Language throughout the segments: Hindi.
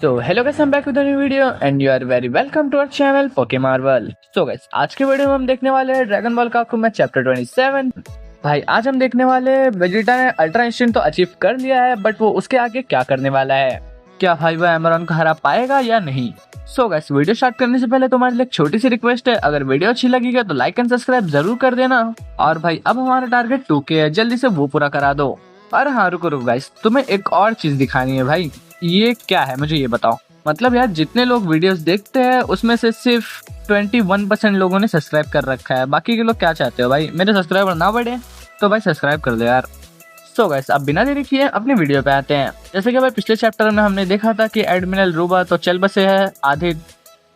So hello guys, I'm back with a new video and you are very welcome to our channel Pokemarvel। So guys, आज के वीडियो में हम देखने वाले हैं ड्रैगन बॉल काकू में चैप्टर 27। भाई आज हम देखने वाले हैं वेजिटा ने अल्ट्रा इंस्टेंट तो अचीव कर लिया है, बट वो उसके आगे क्या करने वाला है। क्या भाई वो एमरॉन को हरा पाएगा या नहीं। सो गाइस, वीडियो स्टार्ट करने से पहले तुम्हारे लिए एक छोटी सी रिक्वेस्ट है, अगर वीडियो अच्छी लगी है तो लाइक एंड सब्सक्राइब जरूर कर देना। और भाई अब हमारा टारगेट 2K है, जल्दी से वो पूरा करा दो। और हाँ रुको गाइस, तुम्हें एक और चीज दिखानी है। भाई ये क्या है मुझे ये बताओ। मतलब यार जितने लोग वीडियोस देखते हैं उसमें से सिर्फ 21% लोगों ने सब्सक्राइब कर रखा है। बाकी के लोग क्या चाहते हो भाई, मेरे सब्सक्राइबर ना बढ़े तो भाई सब्सक्राइब कर दो यार। सो गाइस, अब बिना देरी किए अपनी वीडियो पे आते हैं। जैसे कि भाई पिछले चैप्टर में हमने देखा था कि एडमिरल रूबा तो चल बसे है आधे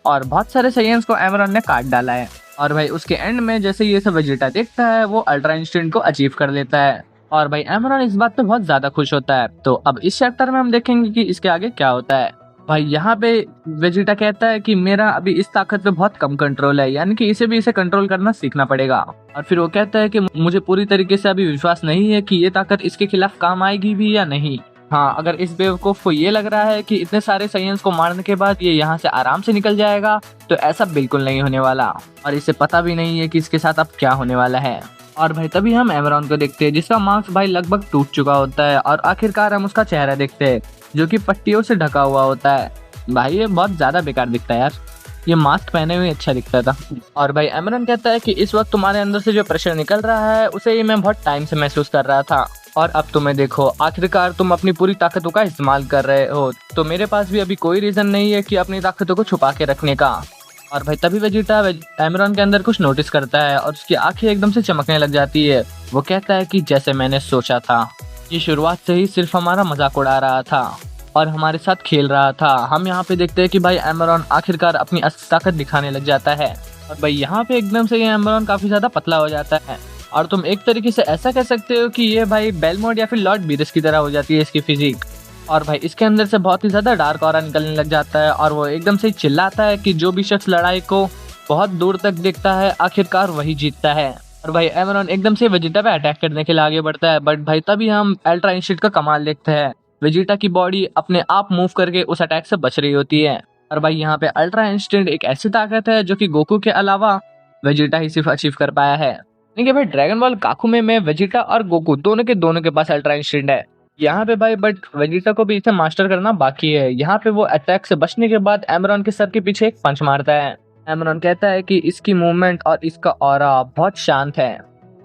और बहुत सारे साइयंस को एमरॉन ने काट डाला है। और भाई उसके एंड में जैसे ये सब वेजिटा देखता है वो अल्ट्रा इंस्टेंट को अचीव कर लेता है। और भाई एमरॉन इस बात पे बहुत ज्यादा खुश होता है। तो अब इस चैप्टर में हम देखेंगे कि इसके आगे क्या होता है। भाई यहाँ पे वेजिटा कहता है कि मेरा अभी इस ताकत पे बहुत कम कंट्रोल है, यानी कि इसे कंट्रोल करना सीखना पड़ेगा। और फिर वो कहता है कि मुझे पूरी तरीके से अभी विश्वास नहीं है कि ये ताकत इसके खिलाफ काम आएगी भी या नहीं। हाँ, अगर इस बेवकूफ को ये लग रहा है कि इतने सारे साइयंस को मारने के बाद ये यहाँ से आराम से निकल जाएगा, तो ऐसा बिल्कुल नहीं होने वाला। और इसे पता भी नहीं है कि इसके साथ अब क्या होने वाला है। और भाई तभी हम एमरॉन को देखते हैं जिसका मास्क भाई लगभग टूट चुका होता है और आखिरकार हम उसका चेहरा देखते हैं जो कि पट्टियों से ढका हुआ होता है। भाई ये बहुत ज्यादा बेकार दिखता है यार, ये मास्क पहने हुए अच्छा दिखता था। और भाई एमरॉन कहता है कि इस वक्त तुम्हारे अंदर से जो प्रेशर निकल रहा है उसे ही मैं बहुत टाइम से महसूस कर रहा था, और अब तुम्हें देखो आखिरकार तुम अपनी पूरी ताकतों का इस्तेमाल कर रहे हो। तो मेरे पास भी अभी कोई रीजन नहीं है कि अपनी ताकतों को छुपा के रखने का। और भाई तभी वेजिटा एमरॉन के अंदर कुछ नोटिस करता है और उसकी आंखें एकदम से चमकने लग जाती है। वो कहता है कि जैसे मैंने सोचा था, ये शुरुआत से ही सिर्फ हमारा मजाक उड़ा रहा था और हमारे साथ खेल रहा था। हम यहाँ पे देखते हैं कि भाई एमरॉन आखिरकार अपनी असली ताकत दिखाने लग जाता है। और भाई यहाँ पे एकदम से ये एमरॉन काफी ज्यादा पतला हो जाता है और तुम एक तरीके से ऐसा कह सकते हो कि ये भाई बेलमोड या फिर लॉर्ड बीरस की तरह हो जाती है इसकी फिजिक। और भाई इसके अंदर से बहुत ही ज्यादा डार्क ऑरा निकलने लग जाता है और वो एकदम से चिल्लाता है कि जो भी शख्स लड़ाई को बहुत दूर तक देखता है आखिरकार वही जीतता है। और भाई एमरॉन एकदम से वेजिटा पे अटैक करने के लिए आगे बढ़ता है, बट भाई तभी हम अल्ट्रा इंस्टेंट का कमाल देखते हैं। वेजिटा की बॉडी अपने आप मूव करके उस अटैक से बच रही होती है। और भाई यहाँ पे अल्ट्रा इंस्टेंट एक ऐसी ताकत है जो कि गोकू के अलावा वेजिटा ही सिर्फ अचीव कर पाया है। देखिए भाई ड्रैगन बॉल काकू में वेजिटा और गोकू दोनों के पास अल्ट्रा इंस्टेंट है यहाँ पे भाई, बट वेजिटा को भी इसे मास्टर करना बाकी है। यहाँ पे वो अटैक से बचने के बाद एमरॉन के सर के पीछे एक पंच मारता है। एमरॉन कहता है कि इसकी मूवमेंट और इसका ऑरा बहुत शांत है।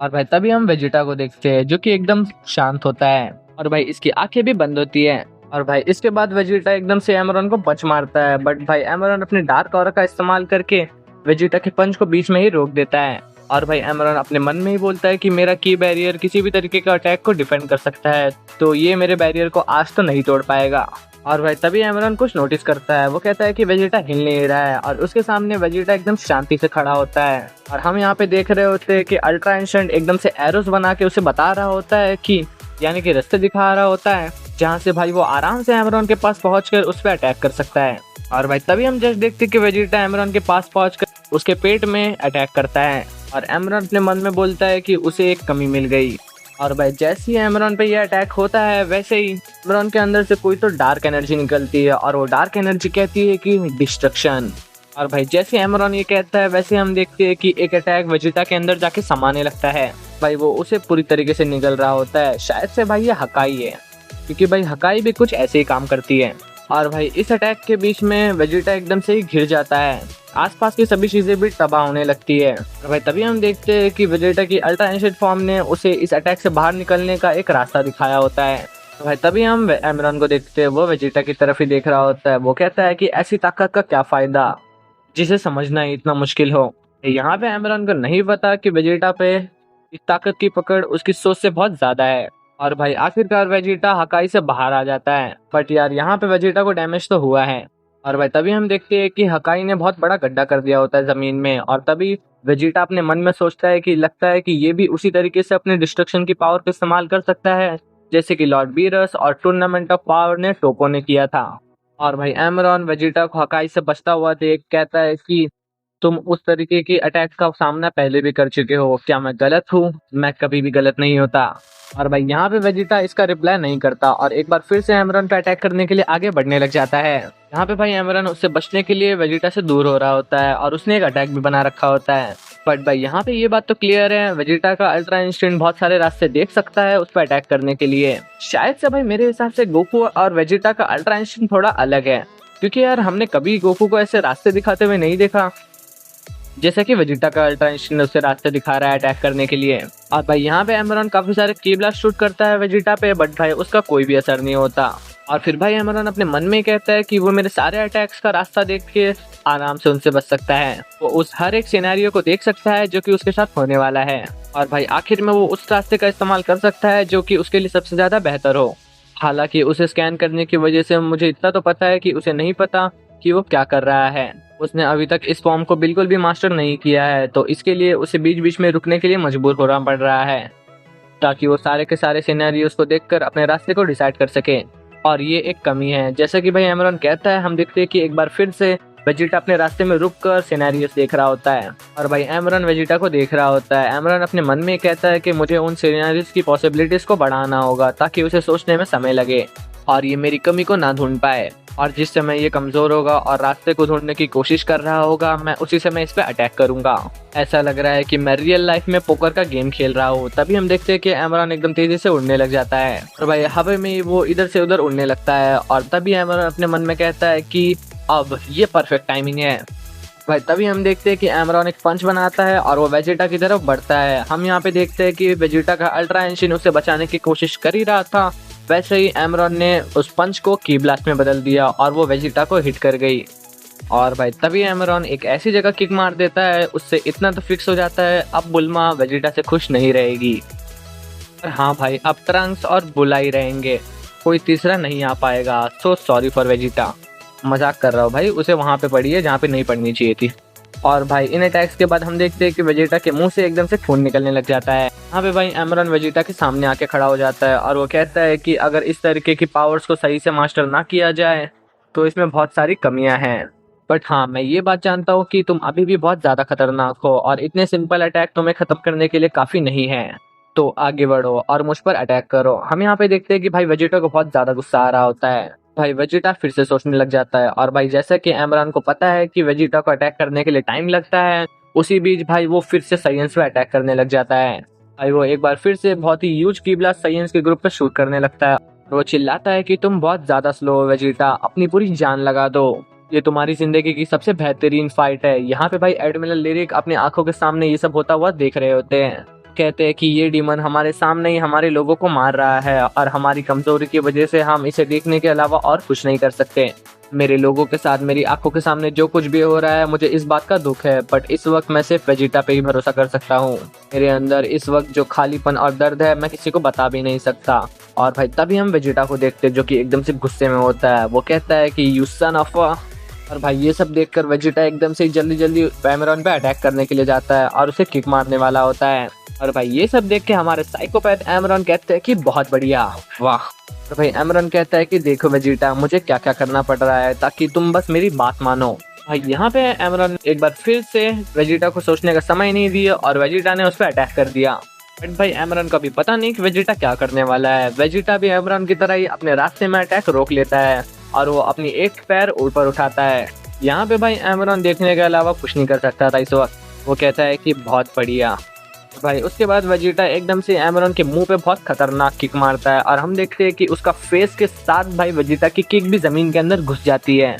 और भाई तभी हम वेजिटा को देखते हैं जो कि एकदम शांत होता है और भाई इसकी आंखें भी बंद होती है। और भाई इसके बाद वेजिटा एकदम से एमरॉन को पंच मारता है, बट भाई एमरॉन अपने डार्क ऑरा का इस्तेमाल करके वेजिटा के पंच को बीच में ही रोक देता है। और भाई एमरॉन अपने मन में ही बोलता है कि मेरा की बैरियर किसी भी तरीके का अटैक को डिफेंड कर सकता है, तो ये मेरे बैरियर को आज तो नहीं तोड़ पाएगा। और भाई तभी एमरॉन कुछ नोटिस करता है। वो कहता है कि वेजिटा हिल नहीं रहा है और उसके सामने वेजिटा एकदम शांति से खड़ा होता है। और हम यहाँ पे देख रहे होते हैं कि अल्ट्रा इंस्टेंट एकदम से एरोस बना के उसे बता रहा होता है कि यानी कि रास्ते दिखा रहा होता है जहाँ से भाई वो आराम से एमरॉन के पास पहुंचकर उस पर अटैक कर सकता है। और भाई तभी हम जस्ट देखते कि वेजिटा एमरॉन के पास पहुंचकर उसके पेट में अटैक करता है और एमरॉन अपने मन में बोलता है कि उसे एक कमी मिल गई। और भाई जैसे ही एमरॉन पे यह अटैक होता है वैसे ही एमरॉन के अंदर से कोई तो डार्क एनर्जी निकलती है और वो डार्क एनर्जी कहती है कि डिस्ट्रक्शन। और भाई जैसे एमरॉन ये कहता है वैसे हम देखते हैं कि एक अटैक वेजिटा के अंदर जाके समाने लगता है। भाई वो उसे पूरी तरीके से निगल रहा होता है। शायद से भाई ये हकाई है, क्योंकि भाई हकाई भी कुछ ऐसे ही काम करती है। और भाई इस अटैक के बीच में वेजिटा एकदम से ही घिर जाता है, आसपास की सभी चीजें भी तबाह होने लगती है। और भाई तभी हम देखते हैं कि वेजिटा की अल्ट्रा इंस्टेंट फॉर्म ने उसे इस अटैक से बाहर निकलने का एक रास्ता दिखाया होता है। तो भाई तभी हम एमरॉन को देखते हैं, वो वेजिटा की तरफ ही देख रहा होता है। वो कहता है कि ऐसी ताकत का क्या फायदा जिसे समझना ही इतना मुश्किल हो। यहाँ पे एमरॉन को नहीं पता कि वेजिटा पे इस ताकत की पकड़ उसकी सोच से बहुत ज्यादा है। और भाई आखिरकार वेजिटा हकाई से बाहर आ जाता है, बट यार यहाँ पे वेजिटा को डैमेज तो हुआ है। और भाई तभी हम देखते हैं कि हकाई ने बहुत बड़ा गड्ढा कर दिया होता है जमीन में। और तभी वेजिटा अपने मन में सोचता है कि लगता है कि ये भी उसी तरीके से अपने डिस्ट्रक्शन की पावर का इस्तेमाल कर सकता है जैसे कि लॉर्ड बीरस और टूर्नामेंट ऑफ पावर ने टोपो ने किया था। और भाई एमरॉन वेजिटा को हकाई से बचता हुआ देख कहता है कि तुम उस तरीके की अटैक का सामना पहले भी कर चुके हो, क्या मैं गलत हूँ? मैं कभी भी गलत नहीं होता। और भाई यहाँ पे वेजिटा इसका रिप्लाई नहीं करता और एक बार फिर से एमरन पे अटैक करने के लिए आगे बढ़ने लग जाता है। यहाँ पे भाई एमरन उससे बचने के लिए वेजिटा से दूर हो रहा होता है और उसने एक अटैक भी बना रखा होता है। बट भाई यहाँ पे ये बात तो क्लियर है, वेजिटा का अल्ट्रा इंस्टेंट बहुत सारे रास्ते देख सकता है उस पर अटैक करने के लिए। शायद से भाई मेरे हिसाब से गोकू और वेजिटा का अल्ट्रा इंस्टेंट थोड़ा अलग है, क्योंकि यार हमने कभी गोकू को ऐसे रास्ते दिखाते हुए नहीं देखा जैसे कि वेजिटा का अल्ट्रा इंस्टेंट उससे रास्ते दिखा रहा है अटैक करने के लिए। और भाई यहाँ पे एमरन काफी सारे की ब्लास्ट शूट करता है वेजिटा पे, बट भाई उसका कोई भी असर नहीं होता। और फिर भाई एमरन अपने मन में कहता है कि वो मेरे सारे अटैक्स का रास्ता देख के आराम से उनसे बच सकता है, वो उस हर एक सिनेरियो को देख सकता है जो कि उसके साथ होने वाला है, और भाई आखिर में वो उस रास्ते का इस्तेमाल कर सकता है जो कि उसके लिए सबसे ज्यादा बेहतर हो। हालांकि उसे स्कैन करने की वजह से मुझे इतना तो पता है कि उसे नहीं पता कि वो क्या कर रहा है। उसने अभी तक इस फॉर्म को बिल्कुल भी मास्टर नहीं किया है, तो इसके लिए उसे बीच बीच में रुकने के लिए मजबूर होना पड़ रहा है ताकि वो सारे के सारे सिनेरियोस को देखकर अपने रास्ते को डिसाइड कर सके। और ये एक कमी है, जैसा कि भाई एमरन कहता है, हम देखते हैं कि एक बार फिर से वेजिटा अपने रास्ते में रुक कर सिनेरियोस देख रहा होता है और भाई एमरन वेजिटा को देख रहा होता है। एमरन अपने मन में कहता है कि मुझे उन सिनेरियोस की पॉसिबिलिटीज को बढ़ाना होगा ताकि उसे सोचने में समय लगे और ये मेरी कमी को ना ढूंढ पाए, और जिस समय ये कमजोर होगा और रास्ते को ढूंढने की कोशिश कर रहा होगा मैं उसी समय इस पे अटैक करूंगा। ऐसा लग रहा है कि मैं रियल लाइफ में पोकर का गेम खेल रहा हूँ। तभी हम देखते हैं कि एमरन एकदम तेजी से उड़ने लग जाता है और भाई हवा में वो इधर से उधर उड़ने लगता है, और तभी एमरन अपने मन में कहता है कि अब ये परफेक्ट टाइमिंग है। भाई तभी हम देखते हैं कि एमरॉन एक पंच बनाता है और वो वेजिटा की तरफ बढ़ता है। हम यहाँ पे देखते हैं कि वेजिटा का अल्ट्रा इंजन उसे बचाने की कोशिश कर ही रहा था, वैसे ही एमरॉन ने उस पंच को की ब्लास्ट में बदल दिया और वो वेजिटा को हिट कर गई। और भाई तभी एमरॉन एक ऐसी जगह किक मार देता है, उससे इतना तो फिक्स हो जाता है अब बुल्मा वेजिटा से खुश नहीं रहेगी। और हाँ भाई अब ट्रंक्स और बुला ही रहेंगे, कोई तीसरा नहीं आ पाएगा। So sorry for Vegeta. मजाक कर रहा हूँ भाई, उसे वहाँ पे पड़ी है जहाँ पे नहीं पड़नी चाहिए थी। और भाई इन अटैक्स के बाद हम देखते हैं कि वेजिटा के मुंह से एकदम से खून निकलने लग जाता है। यहाँ पे भाई एमरॉन वेजिटा के सामने आके खड़ा हो जाता है और वो कहता है कि अगर इस तरीके की पावर्स को सही से मास्टर ना किया जाए तो इसमें बहुत सारी कमियां हैं। बट हाँ मैं ये बात जानता हूँ कि तुम अभी भी बहुत ज्यादा खतरनाक हो और इतने सिंपल अटैक तुम्हें खत्म करने के लिए काफी नहीं है, तो आगे बढ़ो और मुझ पर अटैक करो। हम यहाँ पे देखते हैं कि भाई वेजिटा को बहुत ज्यादा गुस्सा आ रहा होता है। भाई वेजिटा फिर से सोचने लग जाता है और भाई जैसा कि एमरान को पता है कि वेजिटा को अटैक करने के लिए टाइम लगता है, उसी बीच भाई वो फिर से साइंस पे अटैक करने लग जाता है। भाई वो एक बार फिर से बहुत ही ह्यूज की ब्लास्ट साइंस के ग्रुप पे शूट करने लगता है। वो चिल्लाता है कि तुम बहुत ज्यादा स्लो हो वेजिटा, अपनी पूरी जान लगा दो, ये तुम्हारी जिंदगी की सबसे बेहतरीन फाइट है। यहाँ पे भाई एडमिरल लिरिक अपनी आंखों के सामने ये सब होता हुआ देख रहे होते हैं। कहते हैं कि ये डीमन हमारे सामने ही हमारे लोगों को मार रहा है और हमारी कमजोरी की वजह से हम इसे देखने के अलावा और कुछ नहीं कर सकते। मेरे लोगों के साथ मेरी आंखों के सामने जो कुछ भी हो रहा है मुझे इस बात का दुख है, बट इस वक्त मैं सिर्फ वेजिटा पे ही भरोसा कर सकता हूँ। मेरे अंदर इस वक्त जो खालीपन और दर्द है मैं किसी को बता भी नहीं सकता। और भाई तभी हम वेजिटा को देखते जो कि एकदम से गुस्से में होता है। वो कहता है कि यू सन ऑफ, और भाई ये सब देखकर वेजिटा एकदम से जल्दी जल्दी एमरॉन पे अटैक करने के लिए जाता है और उसे किक मारने वाला होता है। और भाई ये सब देख के हमारे साइकोपैथ एमरॉन कहते हैं कि बहुत बढ़िया, वाह। और भाई एमरॉन कहता है कि देखो वेजिटा, मुझे क्या क्या करना पड़ रहा है ताकि तुम बस मेरी बात मानो। भाई यहाँ पे एमरॉन एक बार फिर से वेजिटा को सोचने का समय नहीं दिया और वेजिटा ने उस पर अटैक कर दिया। बट भाई एमरॉन को भी पता नहीं कि वेजिटा क्या करने वाला है। वेजिटा भी एमरॉन की तरह ही अपने रास्ते में अटैक रोक लेता है और वो अपनी एक पैर ऊपर उठाता है। यहाँ पे भाई एमरॉन देखने के अलावा कुछ नहीं कर सकता था इस वक्त। वो कहता है कि बहुत बढ़िया। भाई उसके बाद वेजिटा एकदम से एमरॉन के मुंह पे बहुत खतरनाक किक मारता है और हम देखते हैं कि उसका फेस के साथ भाई वेजिटा की किक भी जमीन के अंदर घुस जाती है।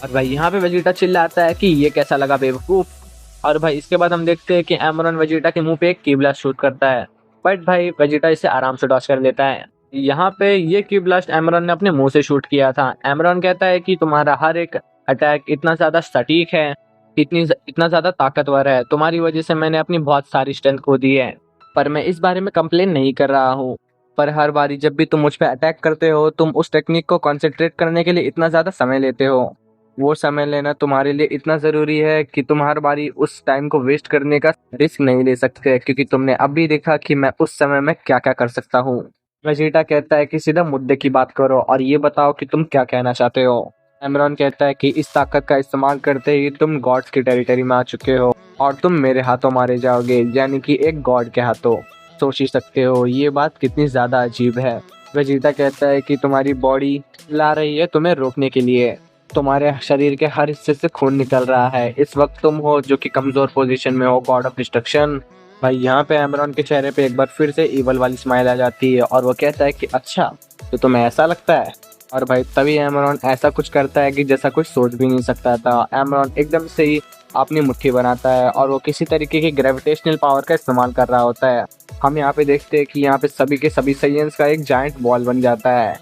और भाई यहाँ पे वेजिटा चिल्लाता है कि ये कैसा लगा बेवकूफ। और भाई इसके बाद हम देखते हैं कि एमरॉन वेजिटा के मुंह पे एक की ब्लास्ट शूट करता है, बट भाई वेजिटा इसे आराम से डॉच कर लेता है। यहाँ पे ये की ब्लास्ट एमरॉन ने अपने मुंह से शूट किया था। एमरॉन कहता है कि तुम्हारा हर एक अटैक इतना ज्यादा सटीक है, इतना ज्यादा ताकतवर है, तुम्हारी वजह से मैंने अपनी बहुत सारी स्ट्रेंथ खो दी है। पर मैं इस बारे में कंप्लेन नहीं कर रहा हूँ, पर हर बारी जब भी तुम मुझ पे अटैक करते हो तुम उस टेक्निक को कंसंट्रेट करने के लिए इतना ज्यादा समय लेते हो। वो समय लेना तुम्हारे लिए इतना जरूरी है कि तुम हर बारी उस टाइम को वेस्ट करने का रिस्क नहीं ले सकते, क्योंकि तुमने अब भी देखा कि मैं उस समय में क्या क्या कर सकता हूँ। वेजिटा कहता है कि सीधा मुद्दे की बात करो और ये बताओ कि तुम क्या कहना चाहते हो। एमरॉन कहता है कि इस ताकत का इस्तेमाल करते ही तुम गॉड्स की टेरिटरी में आ चुके हो और तुम मेरे हाथों मारे जाओगे, यानी कि एक गॉड के हाथों। सोच ही सकते हो ये बात कितनी ज़्यादा अजीब है। वेजिटा कहता है कि तुम्हारी बॉडी ला रही है तुम्हें रोकने के लिए, तुम्हारे शरीर के हर हिस्से से खून निकल रहा है, इस वक्त तुम हो जो कि कमज़ोर पोजीशन में हो, गॉड ऑफ डिस्ट्रक्शन। भाई यहाँ पे एमरॉन के चेहरे पे एक बार फिर से ईवल वाली स्माइल आ जाती है और वो कहता है कि अच्छा तो तुम्हें ऐसा लगता है। और भाई तभी एमरॉन ऐसा कुछ करता है कि जैसा कुछ सोच भी नहीं सकता था। एमरॉन एकदम से ही अपनी मुट्ठी बनाता है और वो किसी तरीके की ग्रेविटेशनल पावर का इस्तेमाल कर रहा होता है। हम यहाँ पे देखते हैं कि यहाँ पे सभी के सभी साइंस का एक जाइंट बॉल बन जाता है,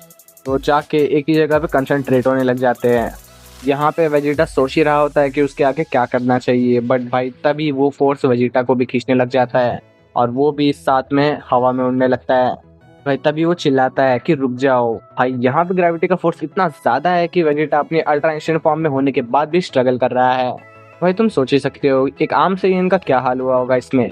तो जाके एक ही जगह पे कंसंट्रेट होने लग जाते हैं। यहाँ पे वेजिटा सोच ही रहा होता है कि उसके आगे क्या करना चाहिए, बट भाई तभी वो फोर्स वेजिटा को भी खींचने लग जाता है और वो भी साथ में हवा में उड़ने लगता है। भाई तभी वो चिल्लाता है कि रुक जाओ। भाई यहाँ पे ग्रेविटी का फोर्स इतना ज्यादा है कि वेजिटा अपनी अल्ट्रा एंशिएंट फॉर्म में होने के बाद भी स्ट्रगल कर रहा है। भाई तुम सोच ही सकते हो एक आम से इनका क्या हाल हुआ होगा इसमें।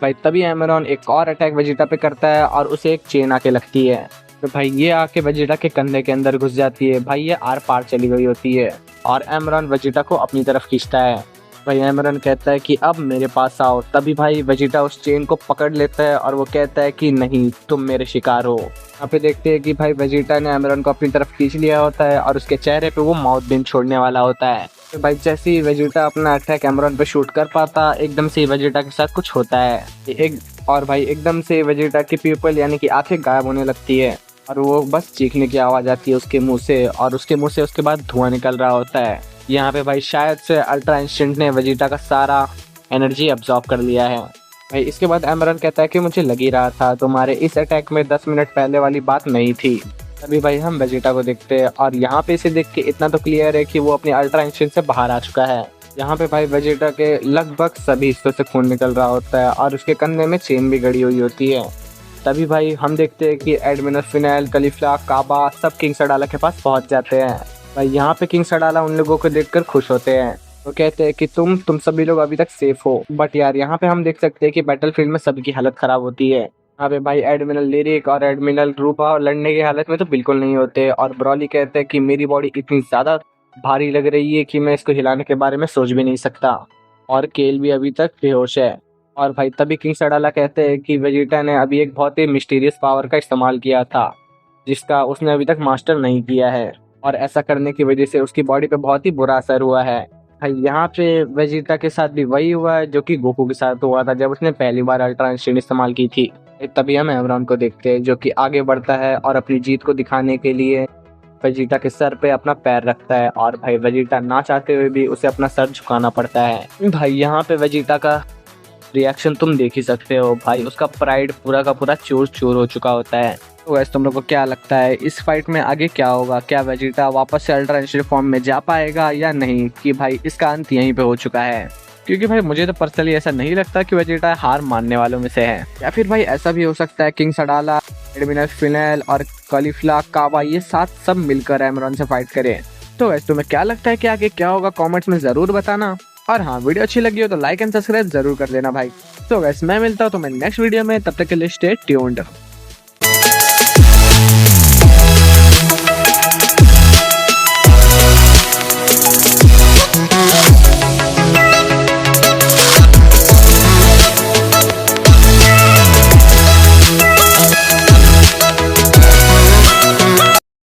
भाई तभी एमरॉन एक और अटैक वेजिटा पे करता है और उसे एक चेन आके लगती है, तो भाई ये आके वेजिटा के कंधे के अंदर घुस जाती है। भाई ये आर पार चली गई होती है और एमरॉन वेजिटा को अपनी तरफ खींचता है। भाई एमरॉन कहता है कि अब मेरे पास आओ। तभी भाई वेजिटा उस चेन को पकड़ लेता है और वो कहता है कि नहीं तुम मेरे शिकार हो। यहाँ पे देखते हैं कि भाई वेजिटा ने एमरॉन को अपनी तरफ खींच लिया होता है और उसके चेहरे पे वो माउथ बीम छोड़ने वाला होता है। तो भाई जैसे ही वेजिटा अपना अटैक एमरॉन पे शूट कर पाता, एकदम से वेजिटा के साथ कुछ होता है और भाई एकदम से वेजिटा की प्यूपल यानी कि आंखें गायब होने लगती है और वो बस चीखने की आवाज आती है उसके मुंह से और उसके मुंह से उसके बाद धुआं निकल रहा होता है। यहाँ पे भाई शायद से अल्ट्रा इंस्टेंट ने वेजिटा का सारा एनर्जी अब्सॉर्ब कर लिया है। भाई इसके बाद एमरॉन कहता है कि मुझे लग ही रहा था तुम्हारे इस अटैक में 10 मिनट पहले वाली बात नहीं थी। तभी भाई हम वेजिटा को देखते हैं और यहाँ पे इसे देख के इतना तो क्लियर है कि वो अपने अल्ट्रा इंस्टेंट से बाहर आ चुका है। यहाँ पे भाई वेजिटा के लगभग सभी हिस्सों से खून निकल रहा होता है और उसके कंधे में चेन भी गड़ी हुई होती है। तभी भाई हम देखते हैं कि एडमिरल फिनेल, कलीफला, काबा सब किंग सडाला के पास पहुंच जाते हैं। भाई यहाँ पे किंग सडाला उन लोगों को देखकर खुश होते हैं, वो कहते हैं कि तुम सभी लोग अभी तक सेफ हो। बट यार यहाँ पे हम देख सकते हैं कि बैटलफील्ड में सभी की हालत खराब होती है। यहाँ पे भाई एडमिरल लिरिक और एडमिरल रूपा लड़ने की हालत में तो बिल्कुल नहीं होते और ब्रॉली कहते हैं कि मेरी बॉडी इतनी ज्यादा भारी लग रही है कि मैं इसको हिलाने के बारे में सोच भी नहीं सकता और केल भी अभी तक बेहोश है। और भाई तभी किंग सडाला कहते हैं कि वेजिटा ने अभी एक बहुत ही मिस्टीरियस पावर का इस्तेमाल किया था जिसका उसने अभी तक मास्टर नहीं किया है और ऐसा करने की वजह से उसकी बॉडी पे बहुत ही बुरा असर हुआ है। भाई यहाँ पे वेजिटा के साथ भी वही हुआ है जो कि गोकू के साथ हुआ था जब उसने पहली बार अल्ट्रा इंस्टेंट इस्तेमाल की थी। तभी हम एमरॉन को देखते हैं जो कि आगे बढ़ता है और अपनी जीत को दिखाने के लिए वेजिटा के सर पे अपना पैर रखता है और भाई वेजिटा ना चाहते हुए भी उसे अपना सर झुकाना पड़ता है। भाई यहाँ पे वेजिटा का रिएक्शन तुम देख ही सकते हो। भाई उसका प्राइड पूरा का पूरा चूर चूर हो चुका होता है। तो वैसे तुम लोग को क्या लगता है इस फाइट में आगे क्या होगा? क्या वेजिटा वापस से अल्ट्रा इंस्टेंट फॉर्म में जा पाएगा या नहीं, कि भाई इसका अंत यहीं पे हो चुका है? क्योंकि भाई मुझे तो पर्सनली ऐसा नहीं लगता कि वेजिटा हार मानने वालों में से है, या फिर भाई ऐसा भी हो सकता है किंग सडाला, एडमिरल फिनेल और कलीफला, काबा ये साथ सब मिलकर एमरॉन से फाइट करें। तो वैसे तुम्हें क्या लगता है कि आगे क्या होगा? कमेंट्स में जरूर बताना। और हाँ, वीडियो अच्छी लगी हो तो लाइक एंड सब्सक्राइब जरूर कर देना भाई। तो वैसे मैं मिलता हूँ तुम्हें नेक्स्ट वीडियो में, तब तक के लिए स्टे ट्यून्ड।